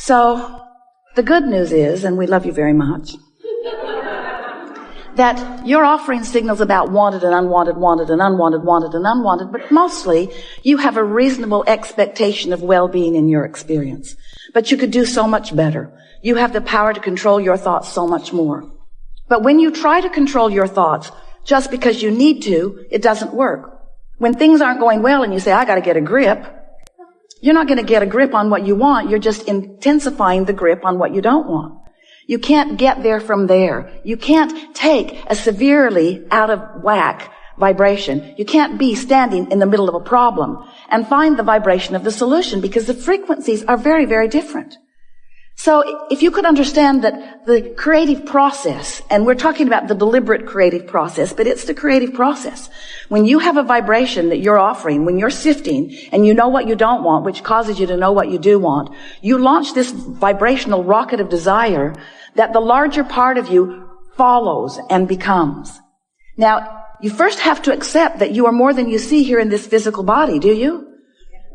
So the good news is, and we love you very much, that you're offering signals about wanted and unwanted, wanted and unwanted, wanted and unwanted, but mostly you have a reasonable expectation of well-being in your experience. But you could do so much better. You have the power to control your thoughts so much more. But when you try to control your thoughts just because you need to, it doesn't work. When things aren't going well and you say, I got to get a grip, you're not going to get a grip on what you want. You're just intensifying the grip on what you don't want. You can't get there from there. You can't take a severely out of whack vibration. You can't be standing in the middle of a problem and find the vibration of the solution, because the frequencies are very, very different. So if you could understand that the creative process, and we're talking about the deliberate creative process, but it's the creative process. When you have a vibration that you're offering, when you're sifting and you know what you don't want, which causes you to know what you do want, you launch this vibrational rocket of desire that the larger part of you follows and becomes. Now, you first have to accept that you are more than you see here in this physical body, do you?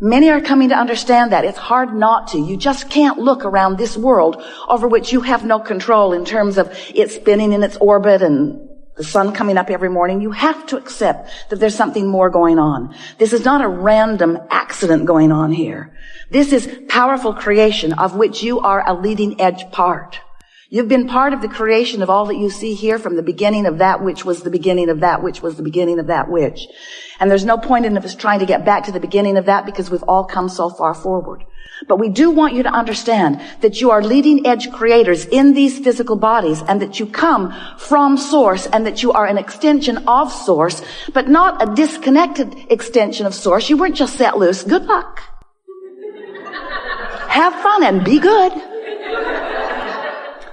Many are coming to understand that. It's hard not to. You just can't look around this world over which you have no control in terms of it spinning in its orbit and the sun coming up every morning. You have to accept that there's something more going on. This is not a random accident going on here. This is powerful creation of which you are a leading edge part. You've been part of the creation of all that you see here from the beginning of that which was the beginning of that which was the beginning of that which. And there's no point in us trying to get back to the beginning of that, because we've all come so far forward. But we do want you to understand that you are leading edge creators in these physical bodies, and that you come from Source, and that you are an extension of Source, but not a disconnected extension of Source. You weren't just set loose. Good luck. Have fun and be good.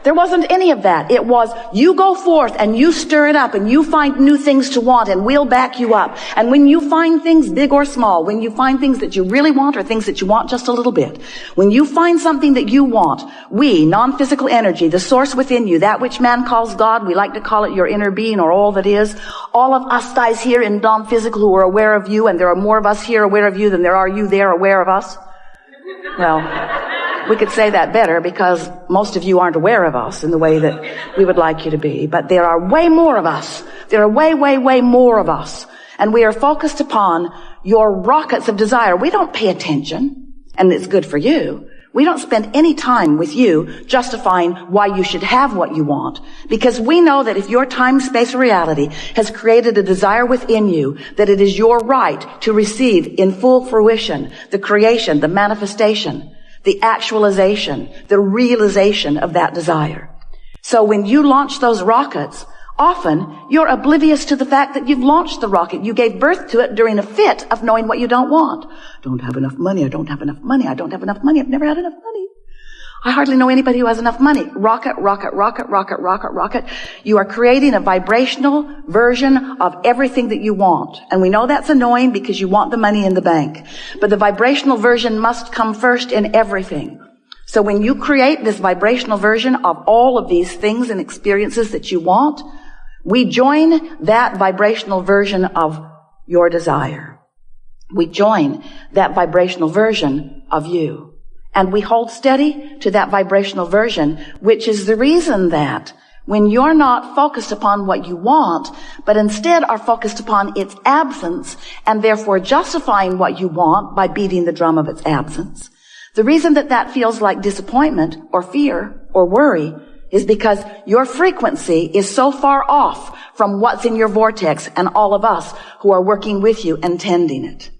There wasn't any of that. It was, you go forth and you stir it up and you find new things to want, and we'll back you up. And when you find things big or small, when you find things that you really want or things that you want just a little bit, when you find something that you want, we, non-physical energy, the source within you, that which man calls God, we like to call it your inner being or all that is, all of us guys here in non-physical who are aware of you, and there are more of us here aware of you than there are you there aware of us. Well, we could say that better, because most of you aren't aware of us in the way that we would like you to be. But there are way more of us. There are way, way, way more of us. And we are focused upon your rockets of desire. We don't pay attention, and it's good for you. We don't spend any time with you justifying why you should have what you want, because we know that if your time, space, or reality has created a desire within you, that it is your right to receive in full fruition the creation, the manifestation, the actualization, the realization of that desire. So when you launch those rockets, often you're oblivious to the fact that you've launched the rocket. You gave birth to it during a fit of knowing what you don't want. Don't have enough money. I don't have enough money. I don't have enough money. I've never had enough money. I hardly know anybody who has enough money. Rocket, rocket, rocket, rocket, rocket, rocket. You are creating a vibrational version of everything that you want. And we know that's annoying because you want the money in the bank. But the vibrational version must come first in everything. So when you create this vibrational version of all of these things and experiences that you want, we join that vibrational version of your desire. We join that vibrational version of you. And we hold steady to that vibrational version, which is the reason that when you're not focused upon what you want, but instead are focused upon its absence, and therefore justifying what you want by beating the drum of its absence, the reason that that feels like disappointment or fear or worry is because your frequency is so far off from what's in your vortex and all of us who are working with you and tending it.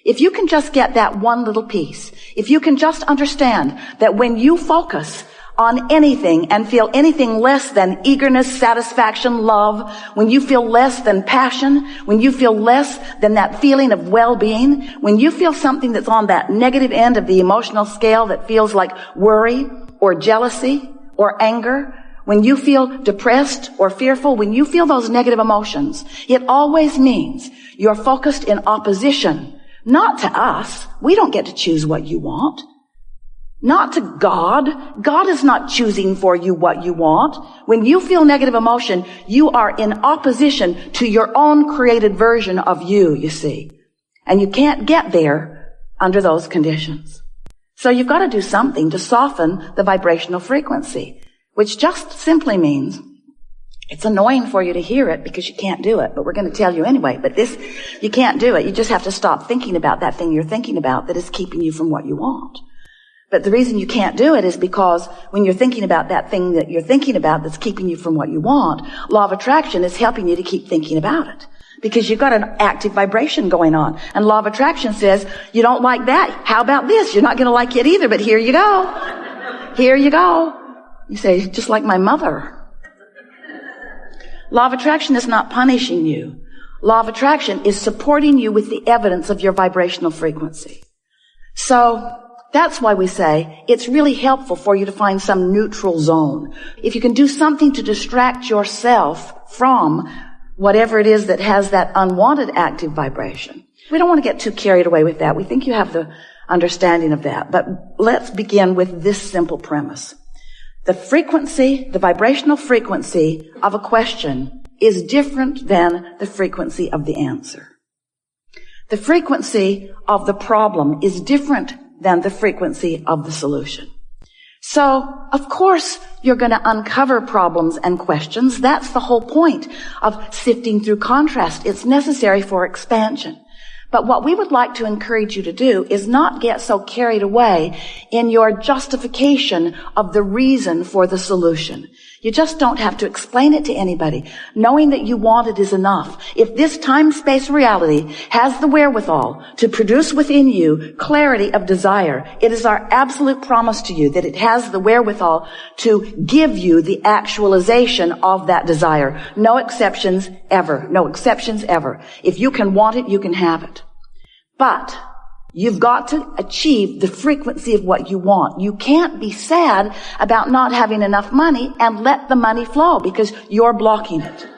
If you can just get that one little piece, if you can just understand that when you focus on anything and feel anything less than eagerness, satisfaction, love, when you feel less than passion, when you feel less than that feeling of well-being, when you feel something that's on that negative end of the emotional scale that feels like worry or jealousy or anger, when you feel depressed or fearful, when you feel those negative emotions, it always means you're focused in opposition. Not to us. We don't get to choose what you want. Not to God. God is not choosing for you what you want. When you feel negative emotion, you are in opposition to your own created version of you see. And you can't get there under those conditions. So you've got to do something to soften the vibrational frequency, which just simply means it's annoying for you to hear it because you can't do it, but we're going to tell you anyway. But this, you can't do it. You just have to stop thinking about that thing you're thinking about that is keeping you from what you want. But the reason you can't do it is because when you're thinking about that thing that you're thinking about that's keeping you from what you want, law of attraction is helping you to keep thinking about it. Because you've got an active vibration going on. And law of attraction says, you don't like that. How about this? You're not going to like it either, but here you go. Here you go. You say, just like my mother. Law of attraction is not punishing you. Law of attraction is supporting you with the evidence of your vibrational frequency. So that's why we say it's really helpful for you to find some neutral zone. If you can do something to distract yourself from whatever it is that has that unwanted active vibration. We don't want to get too carried away with that. We think you have the understanding of that. But let's begin with this simple premise. The frequency, the vibrational frequency of a question is different than the frequency of the answer. The frequency of the problem is different than the frequency of the solution. So, of course, you're going to uncover problems and questions. That's the whole point of sifting through contrast. It's necessary for expansion. But what we would like to encourage you to do is not get so carried away in your justification of the reason for the solution. You just don't have to explain it to anybody. Knowing that you want it is enough. If this time-space reality has the wherewithal to produce within you clarity of desire, it is our absolute promise to you that it has the wherewithal to give you the actualization of that desire. No exceptions ever. No exceptions ever. If you can want it, you can have it. But you've got to achieve the frequency of what you want. You can't be sad about not having enough money and let the money flow because you're blocking it.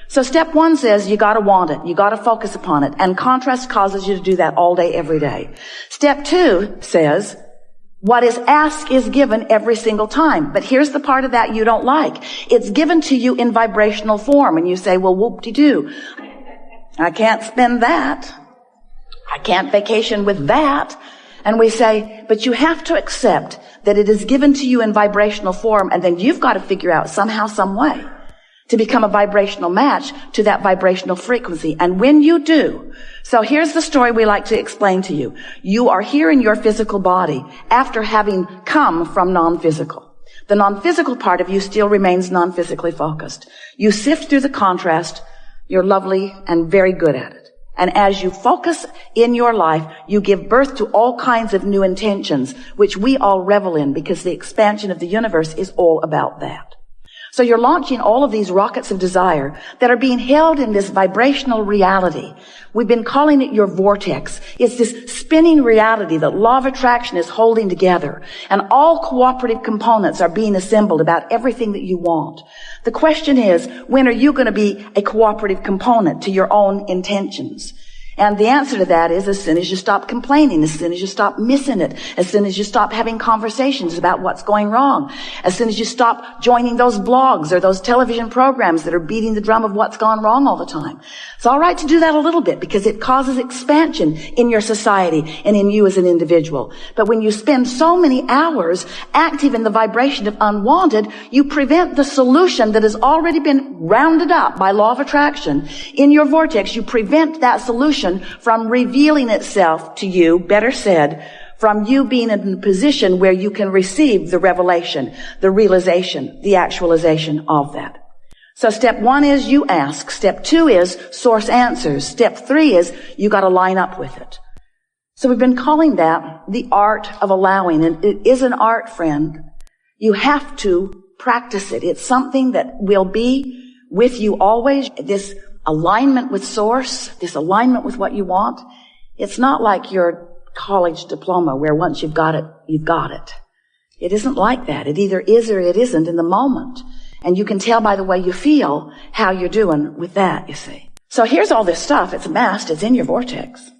So step one says you gotta want it. You gotta focus upon it. And contrast causes you to do that all day, every day. Step two says what is asked is given every single time. But here's the part of that you don't like. It's given to you in vibrational form. And you say, well, whoop-de-doo. I can't spend that. I can't vacation with that. And we say, but you have to accept that it is given to you in vibrational form, and then you've got to figure out somehow, some way to become a vibrational match to that vibrational frequency. And when you do, so here's the story we like to explain to you. You are here in your physical body after having come from non-physical. The non-physical part of you still remains non-physically focused. You sift through the contrast. You're lovely and very good at it. And as you focus in your life, you give birth to all kinds of new intentions, which we all revel in because the expansion of the universe is all about that. So you're launching all of these rockets of desire that are being held in this vibrational reality. We've been calling it your vortex. It's this spinning reality that law of attraction is holding together. And all cooperative components are being assembled about everything that you want. The question is, when are you going to be a cooperative component to your own intentions? And the answer to that is as soon as you stop complaining, as soon as you stop missing it, as soon as you stop having conversations about what's going wrong, as soon as you stop joining those blogs or those television programs that are beating the drum of what's gone wrong all the time. It's all right to do that a little bit because it causes expansion in your society and in you as an individual. But when you spend so many hours active in the vibration of unwanted, you prevent the solution that has already been rounded up by law of attraction in your vortex. You prevent that solution from revealing itself to you, better said, from you being in a position where you can receive the revelation, the realization, the actualization of that. So step one is you ask. Step two is source answers. Step three is you got to line up with it. So we've been calling that the art of allowing. And it is an art, friend. You have to practice it. It's something that will be with you always. This alignment with source, this alignment with what you want. It's not like your college diploma where once you've got it, you've got it. It isn't like that. It either is or it isn't in the moment. And you can tell by the way you feel how you're doing with that, you see. So here's all this stuff. It's amassed. It's in your vortex.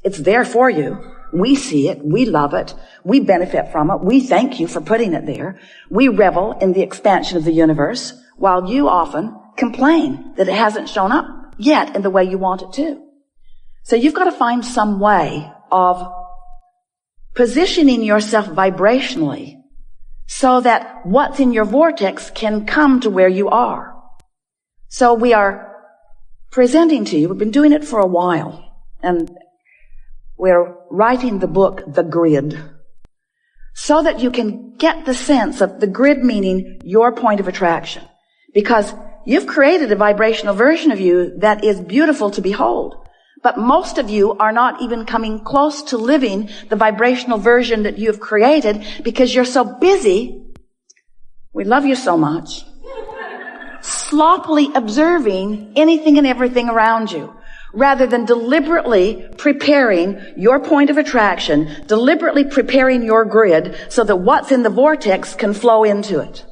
It's there for you. We see it. We love it. We benefit from it. We thank you for putting it there. We revel in the expansion of the universe while you often complain that it hasn't shown up yet in the way you want it to. So you've got to find some way of positioning yourself vibrationally so that what's in your vortex can come to where you are. So we are presenting to you, we've been doing it for a while, and we're writing the book, The Grid, so that you can get the sense of the grid meaning your point of attraction. Because you've created a vibrational version of you that is beautiful to behold. But most of you are not even coming close to living the vibrational version that you've created because you're so busy. We love you so much. Sloppily observing anything and everything around you, rather than deliberately preparing your point of attraction, deliberately preparing your grid so that what's in the vortex can flow into it.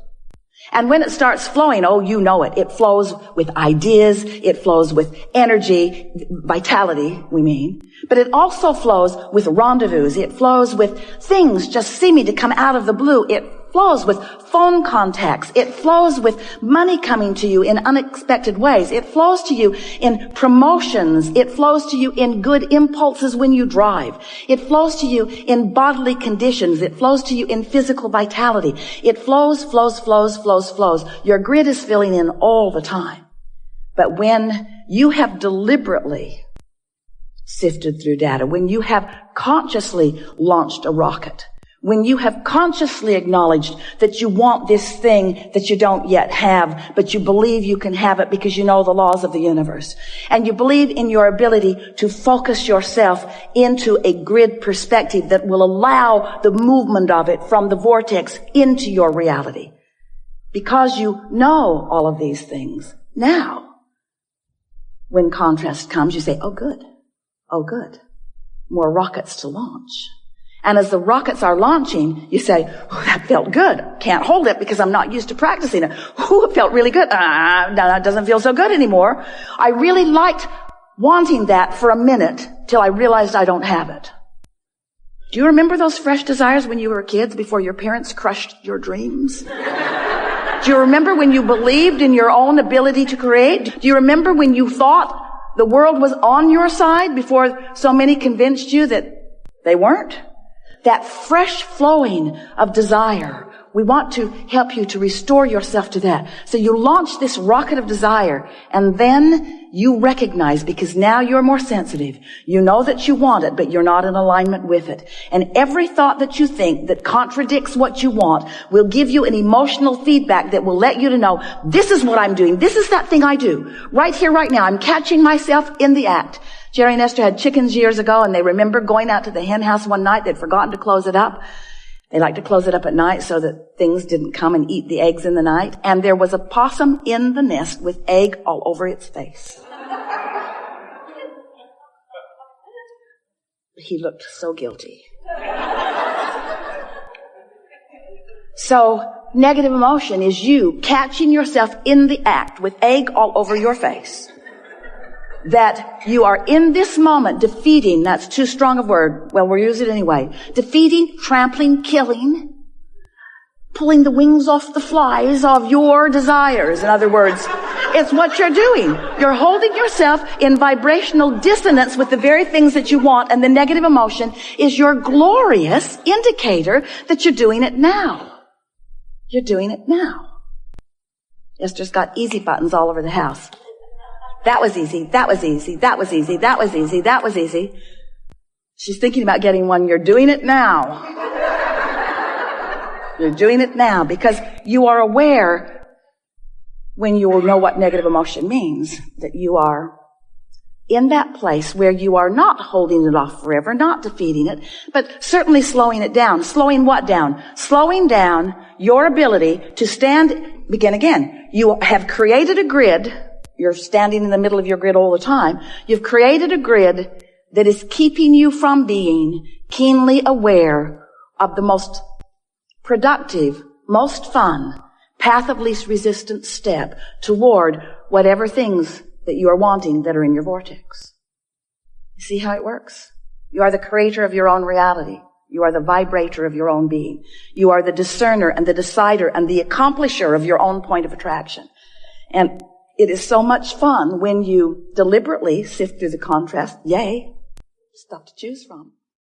And when it starts flowing, oh, you know it. It flows with ideas. It flows with energy, vitality, we mean. But it also flows with rendezvous. It flows with things just seeming to come out of the blue. It flows with phone contacts. It flows with money coming to you in unexpected ways. It flows to you in promotions. It flows to you in good impulses when you drive. It flows to you in bodily conditions. It flows to you in physical vitality. It flows. Your grid is filling in all the time. But when you have deliberately sifted through data, when you have consciously launched a rocket, when you have consciously acknowledged that you want this thing that you don't yet have, but you believe you can have it because you know the laws of the universe, and you believe in your ability to focus yourself into a grid perspective that will allow the movement of it from the vortex into your reality. Because you know all of these things, now, when contrast comes, you say, oh good, more rockets to launch. And as the rockets are launching, you say, oh, that felt good. Can't hold it because I'm not used to practicing it. Oh, it felt really good. No, it doesn't feel so good anymore. I really liked wanting that for a minute till I realized I don't have it. Do you remember those fresh desires when you were kids before your parents crushed your dreams? Do you remember when you believed in your own ability to create? Do you remember when you thought the world was on your side before so many convinced you that they weren't? That fresh flowing of desire. We want to help you to restore yourself to that. So you launch this rocket of desire, and then you recognize, because now you're more sensitive. You know that you want it, but you're not in alignment with it. And every thought that you think that contradicts what you want will give you an emotional feedback that will let you to know, this is what I'm doing. This is that thing I do. Right here, right now. I'm catching myself in the act. Jerry and Esther had chickens years ago, and they remember going out to the hen house one night. They'd forgotten to close it up. They like to close it up at night so that things didn't come and eat the eggs in the night. And there was a possum in the nest with egg all over its face. He looked so guilty. So negative emotion is you catching yourself in the act with egg all over your face. That you are in this moment defeating, that's too strong a word, well, we'll use it anyway, defeating, trampling, killing, pulling the wings off the flies of your desires. In other words, it's what you're doing. You're holding yourself in vibrational dissonance with the very things that you want, and the negative emotion is your glorious indicator that you're doing it now. You're doing it now. Esther's got easy buttons all over the house. That was easy. That was easy. That was easy. That was easy. That was easy. She's thinking about getting one. You're doing it now. You're doing it now because you are aware when you will know what negative emotion means, that you are in that place where you are not holding it off forever, not defeating it, but certainly slowing it down. Slowing what down? Slowing down your ability to stand, begin again. You have created a grid. You're standing in the middle of your grid all the time. You've created a grid that is keeping you from being keenly aware of the most productive, most fun, path of least resistance step toward whatever things that you are wanting that are in your vortex. You see how it works? You are the creator of your own reality. You are the vibrator of your own being. You are the discerner and the decider and the accomplisher of your own point of attraction. And it is so much fun when you deliberately sift through the contrast. Yay, stuff to choose from.